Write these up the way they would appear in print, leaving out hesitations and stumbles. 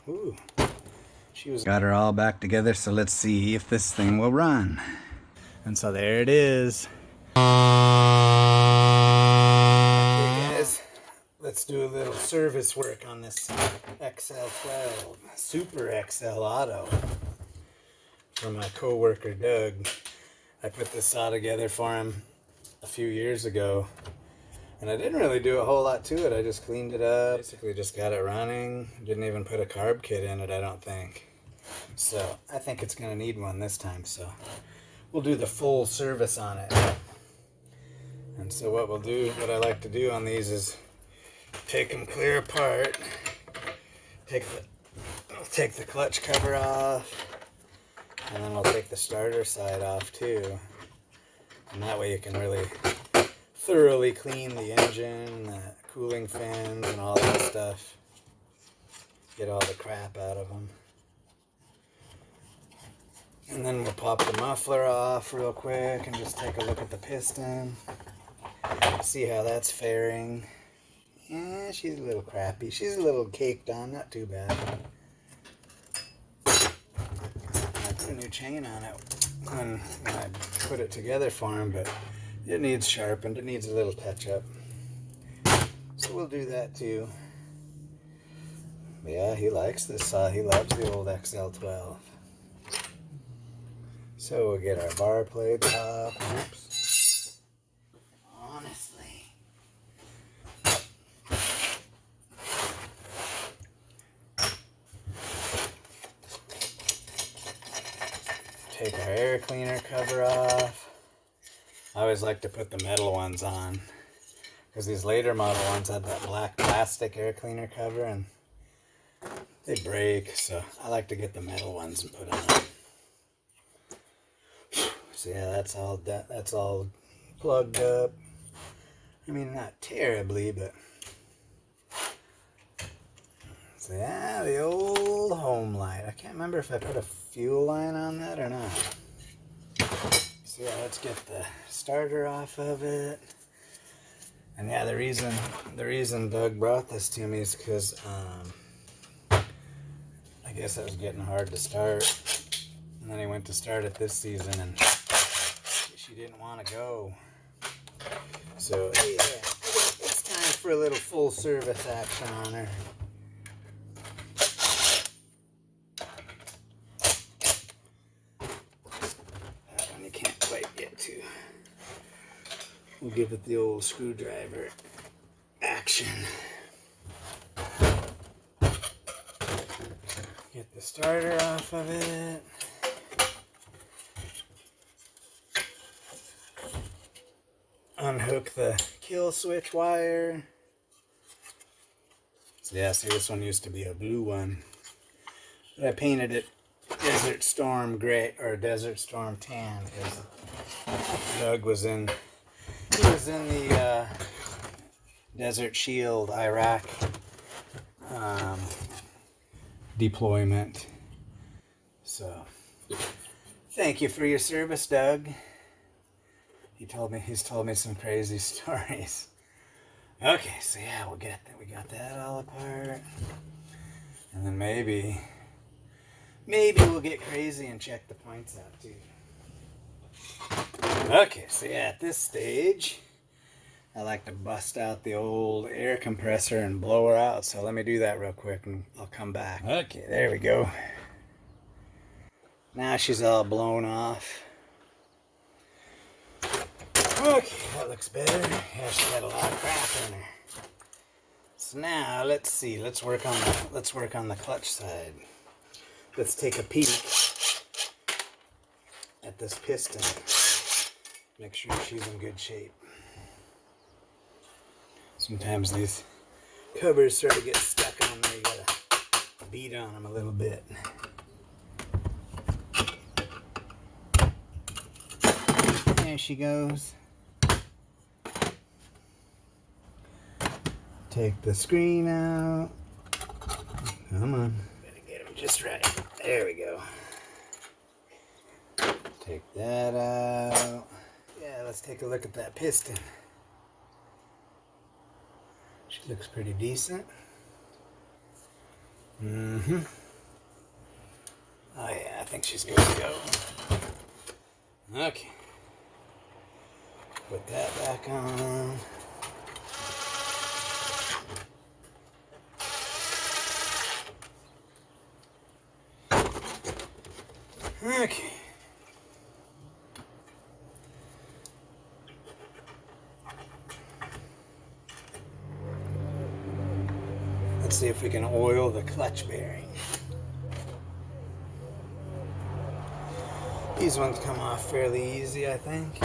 Ooh, she was Got her all back together, so let's see if this thing will run. And so there it is. Okay guys, let's do a little service work on this XL12 Super XL Auto for my co-worker Doug. I put this saw together for him a few years ago, and I didn't really do a whole lot to it. I just cleaned it up, basically just got it running. Didn't even put a carb kit in it, I don't think. So I think it's gonna need one this time, so we'll do the full service on it. And so what I like to do on these is take them clear apart, take the clutch cover off, and then we'll take the starter side off too. And that way you can really thoroughly clean the engine, the cooling fans, and all that stuff. Get all the crap out of them. And then we'll pop the muffler off real quick and just take a look at the piston. See how that's faring. Yeah, she's a little crappy. She's a little caked on, not too bad. I put a new chain on it when I put it together for him, but it needs sharpened. It needs a little touch up. So we'll do that too. Yeah, he likes this saw. He loves the old XL12. So we'll get our bar plates off. Oops. Honestly. Take our air cleaner cover off. I always like to put the metal ones on, because these later model ones had that black plastic air cleaner cover and they break, so I like to get the metal ones and put on. So yeah, that's all plugged up. I mean, not terribly, but so yeah, the old Homelite. I can't remember if I put a fuel line on that or not. So yeah, let's get the starter off of it. And yeah, the reason Doug brought this to me is because I guess it was getting hard to start. And then he went to start it this season and she didn't want to go. So yeah, it's time for a little full service action on her. That one you can't quite get to. We'll give it the old screwdriver action. Get the starter off of it. Unhook the kill switch wire. So yeah, see, this one used to be a blue one, but I painted it Desert Storm gray or Desert Storm tan because Doug was in the Desert Shield Iraq deployment. So thank you for your service, Doug. He's told me some crazy stories. Okay, so yeah, we got that all apart. And then maybe we'll get crazy and check the points out too. Okay, so yeah, at this stage, I like to bust out the old air compressor and blow her out. So let me do that real quick and I'll come back. Okay, there we go. Now she's all blown off. Okay, that looks better. Yeah, she had a lot of crap in her. So now let's see. Let's work on the clutch side. Let's take a peek at this piston. Make sure she's in good shape. Sometimes these covers sort of get stuck on there. You gotta beat on them a little bit. There she goes. Take the screen out. Come on. Gotta get them just right. There we go. Take that out. Yeah, let's take a look at that piston. She looks pretty decent. Mm-hmm. Oh yeah, I think she's good to go. Okay. Put that back on. Okay. Let's see if we can oil the clutch bearing. These ones come off fairly easy, I think.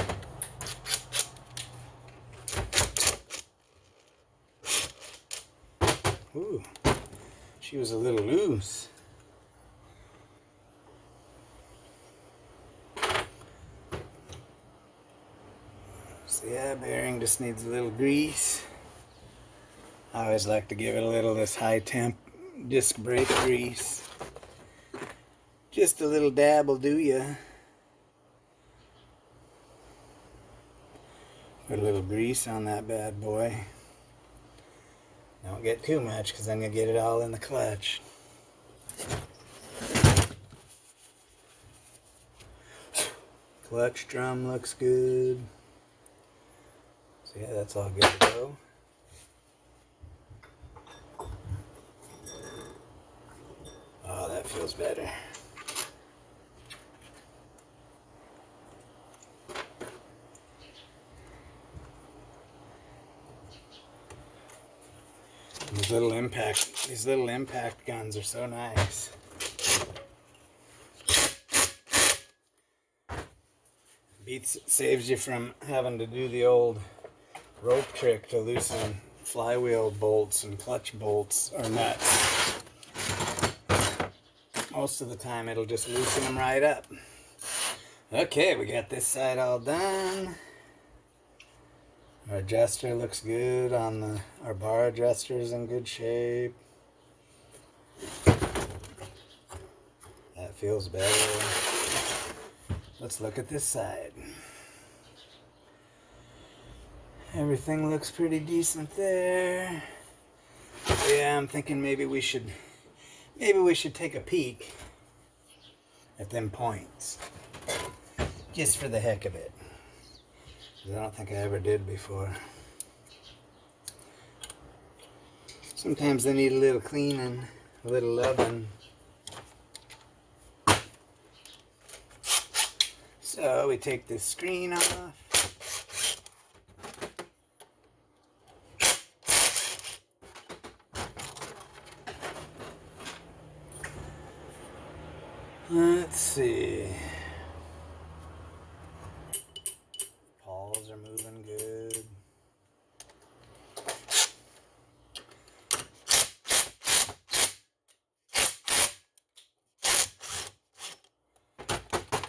Ooh, she was a little loose. So yeah, bearing just needs a little grease. I always like to give it a little of this high temp disc brake grease. Just a little dab will do ya. Put a little grease on that bad boy. Don't get too much because then you'll get it all in the clutch. Clutch drum looks good. So yeah, that's all good to go. Oh, that feels better. These little impact guns are so nice. Saves you from having to do the old rope trick to loosen flywheel bolts and clutch bolts or nuts. Most of the time it'll just loosen them right up. Okay, we got this side all done. Our adjuster looks good on our bar adjuster's in good shape. That feels better. Let's look at this side. Everything looks pretty decent there. Yeah, I'm thinking maybe we should take a peek at them points. Just for the heck of it. I don't think I ever did before. Sometimes they need a little cleaning, a little loving. So we take this screen off. Let's see. Paws are moving good.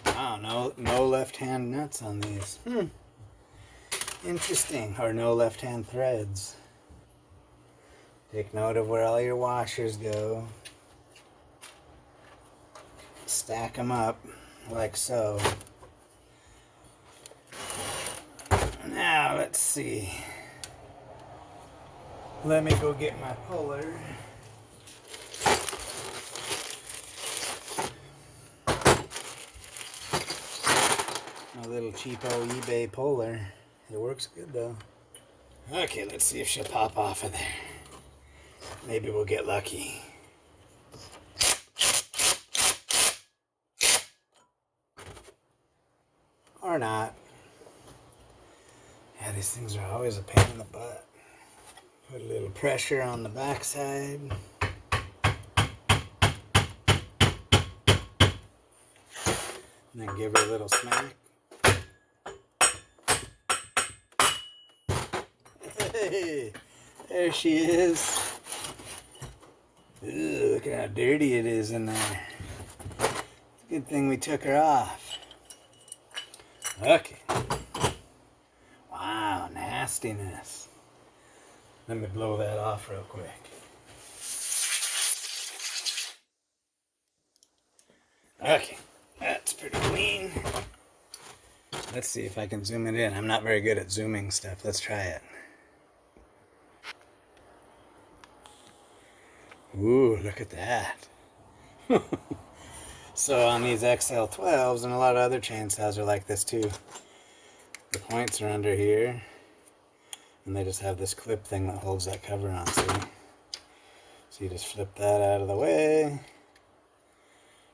Wow, no left-hand nuts on these. Interesting. Or no left-hand threads. Take note of where all your washers go. Stack them up like so. Now let's see. Let me go get my puller. My little cheapo eBay puller. It works good though. Okay, let's see if she'll pop off of there. Maybe we'll get lucky. Or not. Yeah, these things are always a pain in the butt. Put a little pressure on the backside. And then give her a little smack. Hey, there she is. Ooh, look at how dirty it is in there. It's a good thing we took her off. Okay. Wow, nastiness. Let me blow that off real quick. Okay, that's pretty clean. Let's see if I can zoom it in. I'm not very good at zooming stuff. Let's try it. Ooh, look at that. So on these XL12s, and a lot of other chainsaws are like this too, the points are under here, and they just have this clip thing that holds that cover on, see? So you just flip that out of the way,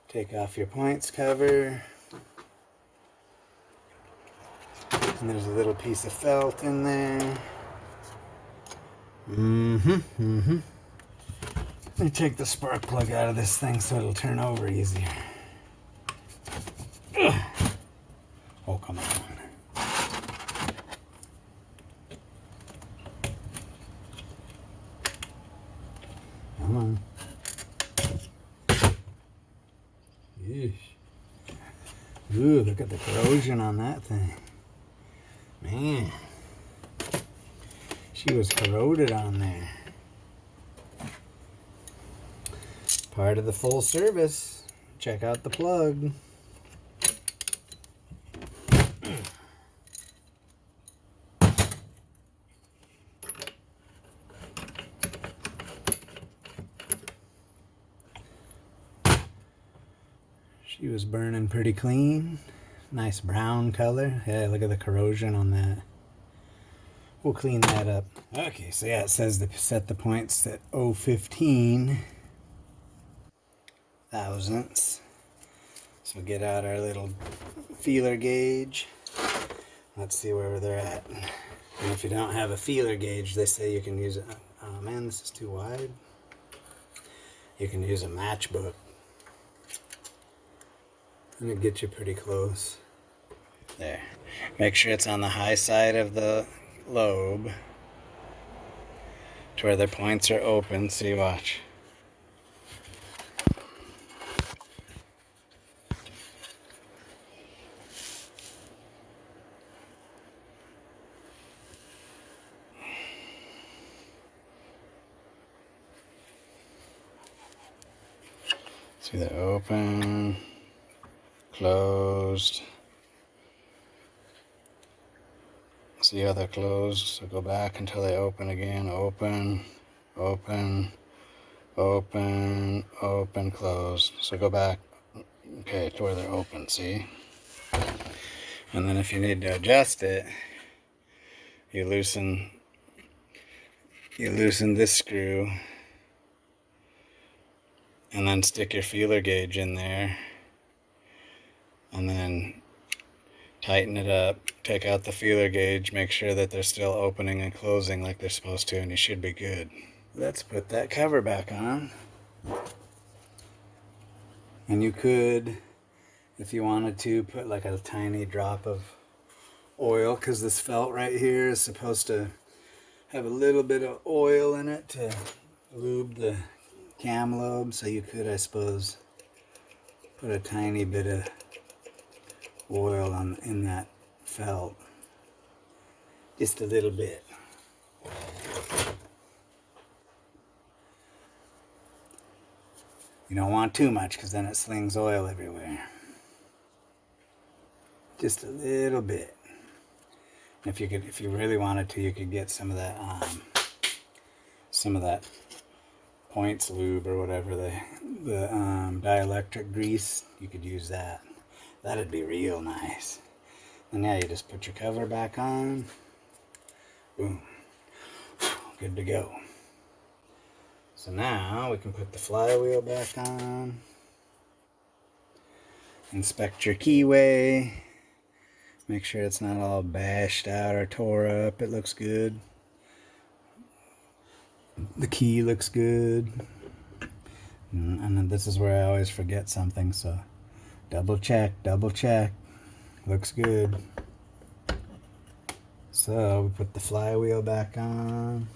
take off your points cover, and there's a little piece of felt in there. Let me take the spark plug out of this thing so it'll turn over easier. Ugh. Oh, come on. Come on. Yeesh. Ooh, look at the corrosion on that thing. Man. She was corroded on there. Part of the full service. Check out the plug. She was burning pretty clean. Nice brown color. Yeah, look at the corrosion on that. We'll clean that up. Okay, so yeah, it says to set the points at 0.15 thousandths. So get out our little feeler gauge. Let's see where they're at. And if you don't have a feeler gauge, they say you can use it. Oh man, this is too wide. You can use a matchbook. And it gets you pretty close. There. Make sure it's on the high side of the lobe to where the points are open. See, watch. See, they're open, closed. See how they're closed? So go back until they open again. Open, open, open, open, closed. So go back, okay, to where they're open, see? And then if you need to adjust it, you loosen this screw, and then stick your feeler gauge in there, and then tighten it up, take out the feeler gauge, make sure that they're still opening and closing like they're supposed to, and you should be good. Let's put that cover back on. And you could, if you wanted to, put like a tiny drop of oil, because this felt right here is supposed to have a little bit of oil in it to lube the cam lobe. So you could, I suppose, put a tiny bit of oil in that felt, just a little bit. You don't want too much because then it slings oil everywhere. Just a little bit. And if you really wanted to, you could get some of that points lube or whatever, the dielectric grease. You could use that. That'd be real nice. And now you just put your cover back on. Boom. Good to go. So now we can put the flywheel back on. Inspect your keyway. Make sure it's not all bashed out or tore up. It looks good. The key looks good. And then this is where I always forget something, so double check, double check. Looks good. So we put the flywheel back on.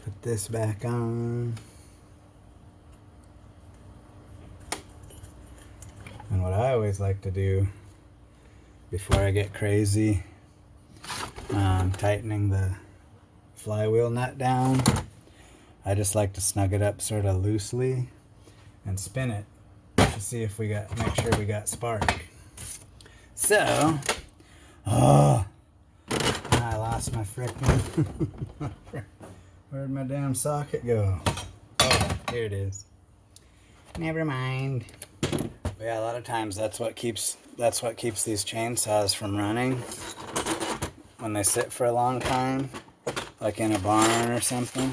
Put this back on. And what I always like to do before I get crazy tightening the flywheel nut down, I just like to snug it up sort of loosely and spin it to see if make sure we got spark. So, I lost my frickin' where'd my damn socket go? Oh, Here it is. Never mind. But yeah, a lot of times that's what keeps these chainsaws from running when they sit for a long time, like in a barn or something.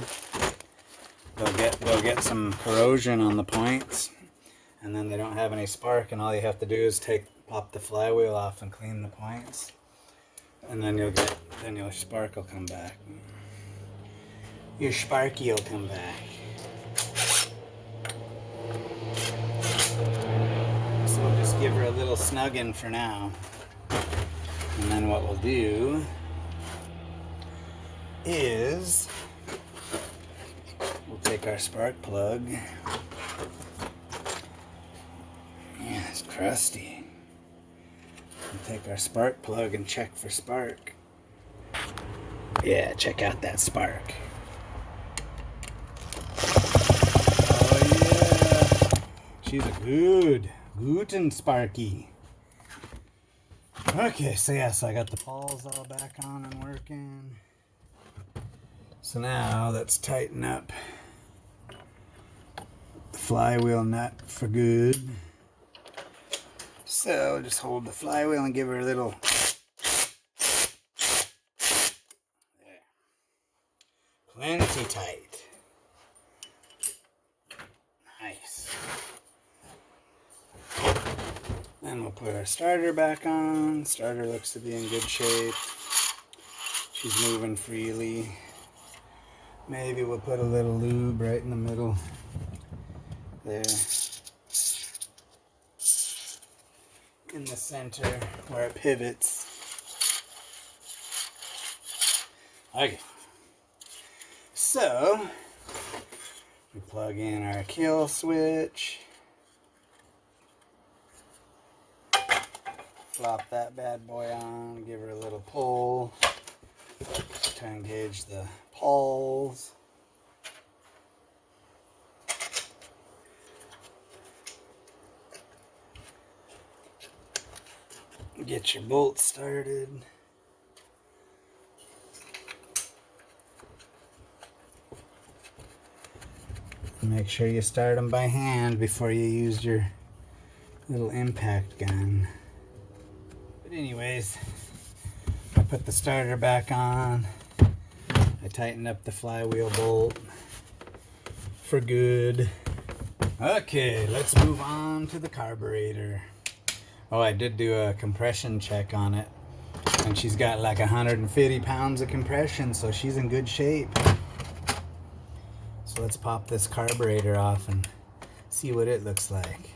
They'll get some corrosion on the points, and then they don't have any spark, and all you have to do is pop the flywheel off and clean the points, and then your spark will come back. Your sparky will come back. So we'll just give her a little snugging for now, and then what we'll do is we'll take our spark plug. Yeah, it's crusty. We'll take our spark plug and check for spark. Yeah, check out that spark. Oh yeah, she's a guten sparky. Okay, so yeah, so I got the pawls all back on and working. So now let's tighten up the flywheel nut for good. So just hold the flywheel and give her a little. There. Plenty tight. Nice. Then we'll put our starter back on. Starter looks to be in good shape. She's moving freely. Maybe we'll put a little lube right in the middle there. In the center where it pivots. Okay. So, we plug in our kill switch. Flop that bad boy on, give her a little pull to engage the pawls. Get your bolts started. Make sure you start them by hand before you use your little impact gun. But anyways, I put the starter back on. I tightened up the flywheel bolt for good. Okay, let's move on to the carburetor. Oh, I did do a compression check on it, and she's got like 150 pounds of compression, so she's in good shape. So let's pop this carburetor off and see what it looks like.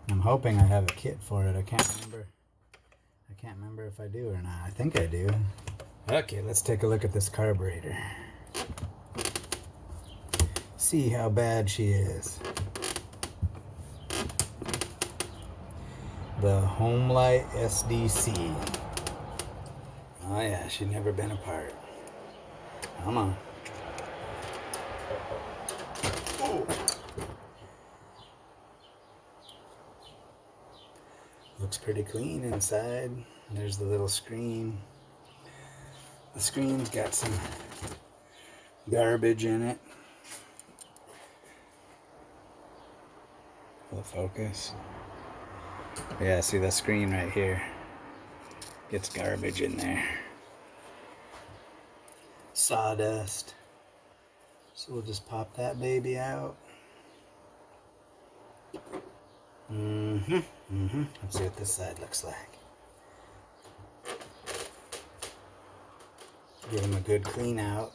I'm hoping I have a kit for it. I can't remember if I do or not. I think I do. Okay, let's take a look at this carburetor. See how bad she is. The Homelite SDC. Oh yeah, she'd never been apart. Come on. Oh. Looks pretty clean inside. There's the little screen. The screen's got some garbage in it. Will it focus? Yeah, see the screen right here. Gets garbage in there. Sawdust. So we'll just pop that baby out. Let's see what this side looks like. Give him a good clean out.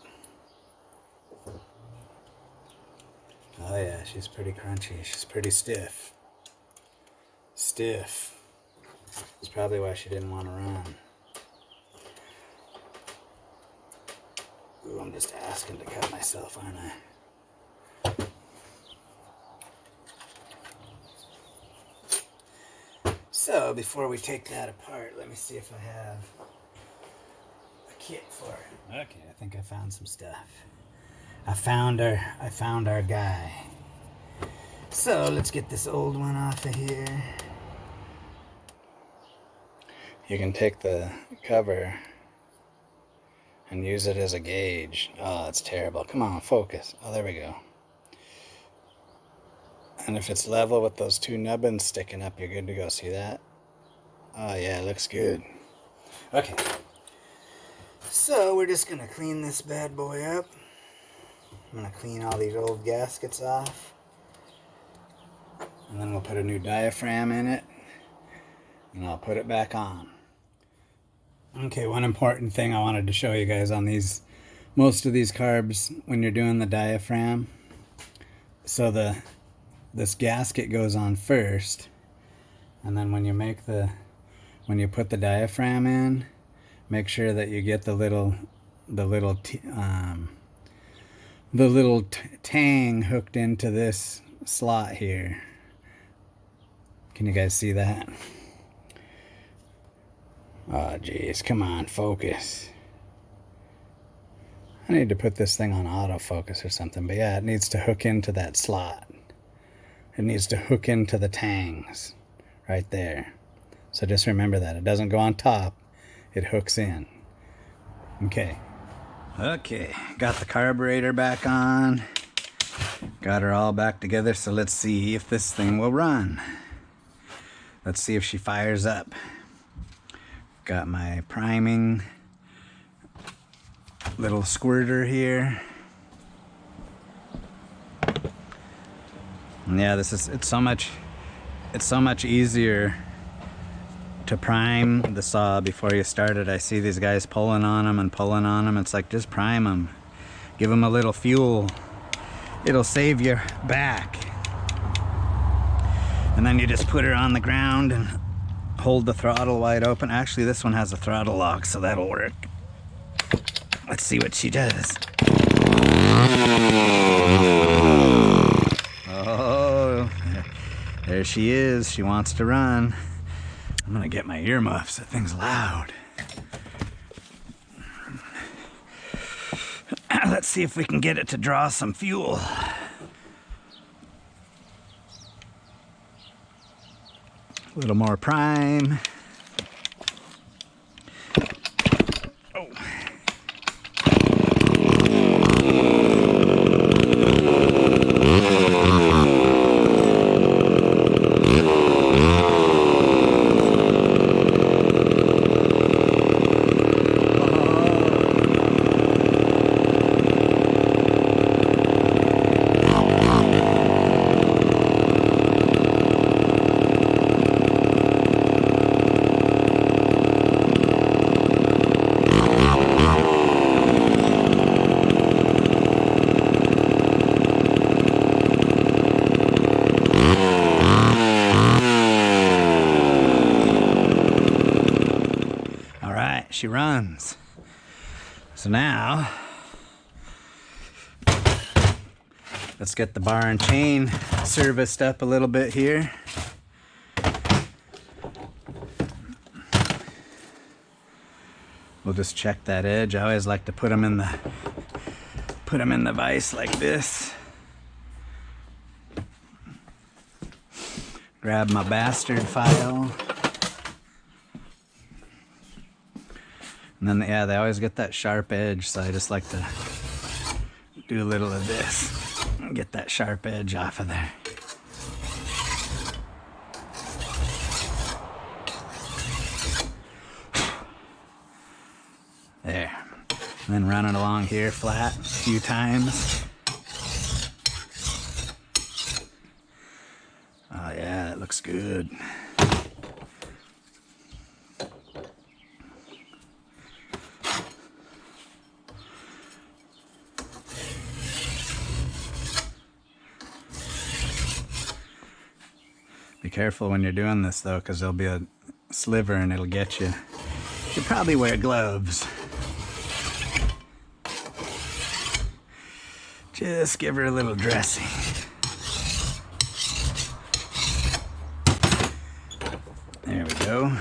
Oh yeah, she's pretty crunchy. She's pretty stiff. Stiff. That's probably why she didn't want to run. Ooh, I'm just asking to cut myself, aren't I? So, before we take that apart, let me see if I have a kit for it. Okay, I think I found some stuff. I found our guy. So, let's get this old one off of here. You can take the cover and use it as a gauge. Oh, that's terrible. Come on, focus. Oh, there we go. And if it's level with those two nubbins sticking up, you're good to go. See that? Oh yeah, looks good. Okay. So we're just gonna clean this bad boy up. I'm gonna clean all these old gaskets off. And then we'll put a new diaphragm in it. And I'll put it back on. Okay, one important thing I wanted to show you guys on these, most of these carbs, when you're doing the diaphragm. So this gasket goes on first, and then when you put the diaphragm in, make sure that you get the little tang hooked into this slot here. Can you guys see that? Oh geez, come on, focus. I need to put this thing on autofocus or something, but yeah, it needs to hook into that slot. It needs to hook into the tangs right there. So just remember that. It doesn't go on top, it hooks in. Okay. Okay, got the carburetor back on. Got her all back together, so let's see if this thing will run. Let's see if she fires up. Got my priming little squirter here. And yeah, it's so much easier to prime the saw before you start it. I see these guys pulling on them. It's like, just prime them. Give them a little fuel. It'll save your back. And then you just put her on the ground and hold the throttle wide open. Actually, this one has a throttle lock, so that'll work. Let's see what she does. Oh, there she is. She wants to run. I'm gonna get my earmuffs. That thing's loud. Let's see if we can get it to draw some fuel. A little more prime. Oh. She runs. So now let's get the bar and chain serviced up a little bit here. We'll just check that edge. I always like to put them in the vise like this. Grab my bastard file. And then, yeah, they always get that sharp edge, so I just like to do a little of this and get that sharp edge off of there. There. And then run it along here flat a few times. Oh yeah, that looks good. Be careful when you're doing this though, because there'll be a sliver and it'll get you. You should probably wear gloves. Just give her a little dressing. There we go.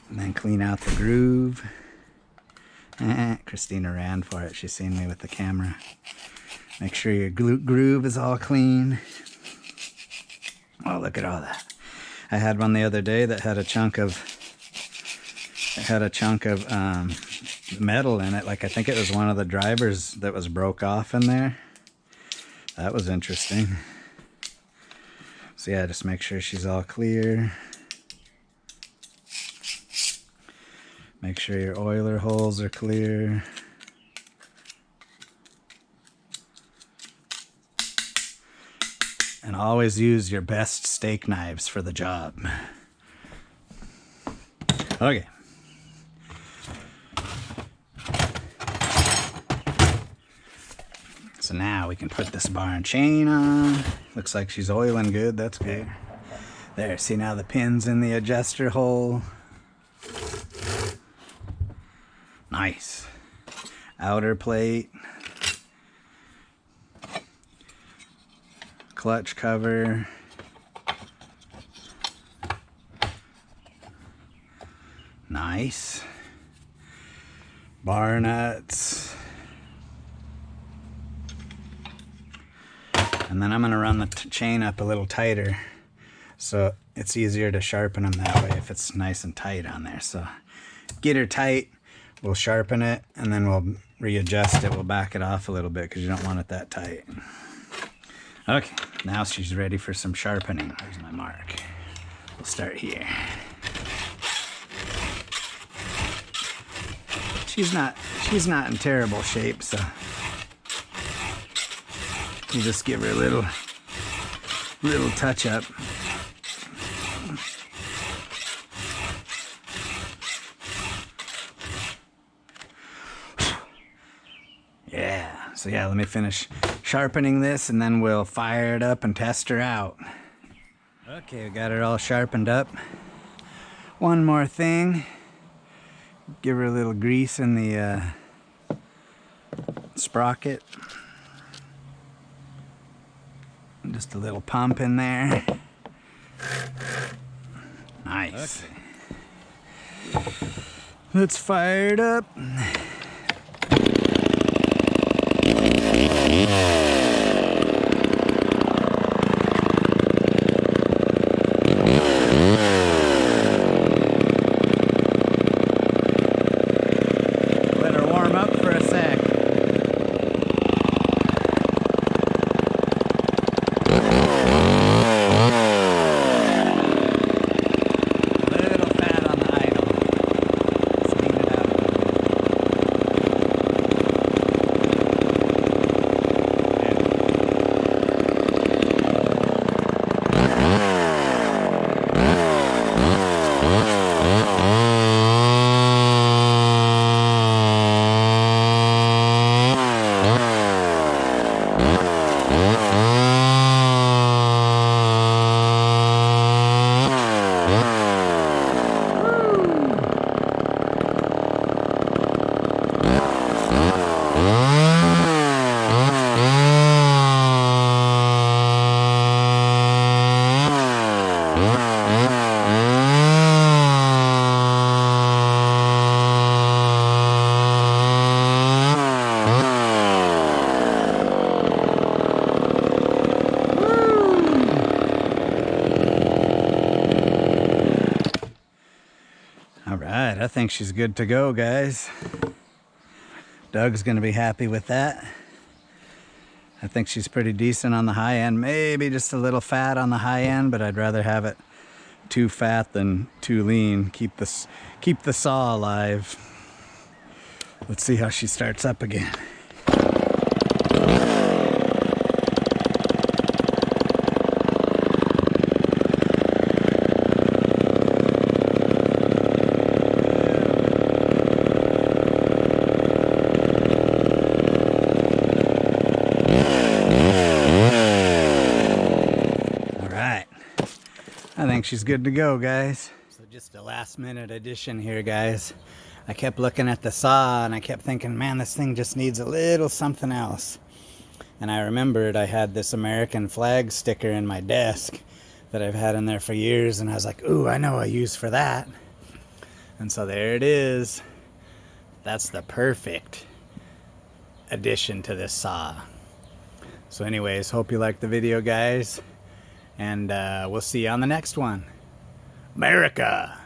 And then clean out the groove. Christina ran for it. She's seen me with the camera. Make sure your groove is all clean. Oh, look at all that. I had one the other day that had a chunk of had a chunk of metal in it. Like, I think it was one of the drivers that was broke off in there. That was interesting. So yeah, just make sure she's all clear. Make sure your oiler holes are clear. And always use your best steak knives for the job. Okay. So now we can put this bar and chain on. Looks like she's oiling good, that's good. There, see now the pin's in the adjuster hole. Nice. Outer plate. Clutch cover. Nice. Bar nuts. And then I'm going to run the chain up a little tighter so it's easier to sharpen them that way if it's nice and tight on there. So get her tight, we'll sharpen it, and then we'll readjust it. We'll back it off a little bit because you don't want it that tight. Okay, now she's ready for some sharpening. There's my mark. We'll start here. She's not in terrible shape, so you just give her a little touch up. Yeah, so yeah, let me finish sharpening this and then we'll fire it up and test her out. Okay, we got her all sharpened up. One more thing. Give her a little grease in the sprocket. Just a little pump in there. Nice. Okay. Let's fire it up. Let her warm up for a sec. Alright, I think she's good to go, guys. Doug's gonna be happy with that. I think she's pretty decent on the high end. Maybe just a little fat on the high end, but I'd rather have it too fat than too lean. Keep the saw alive. Let's see how she starts up again. I think she's good to go, guys. So just a last minute addition here, guys. I kept looking at the saw and I kept thinking, man, this thing just needs a little something else. And I remembered I had this American flag sticker in my desk that I've had in there for years, and I was like, ooh, I know a use for that. And so there it is. That's the perfect addition to this saw. So anyways, hope you liked the video, guys. And we'll see you on the next one. America!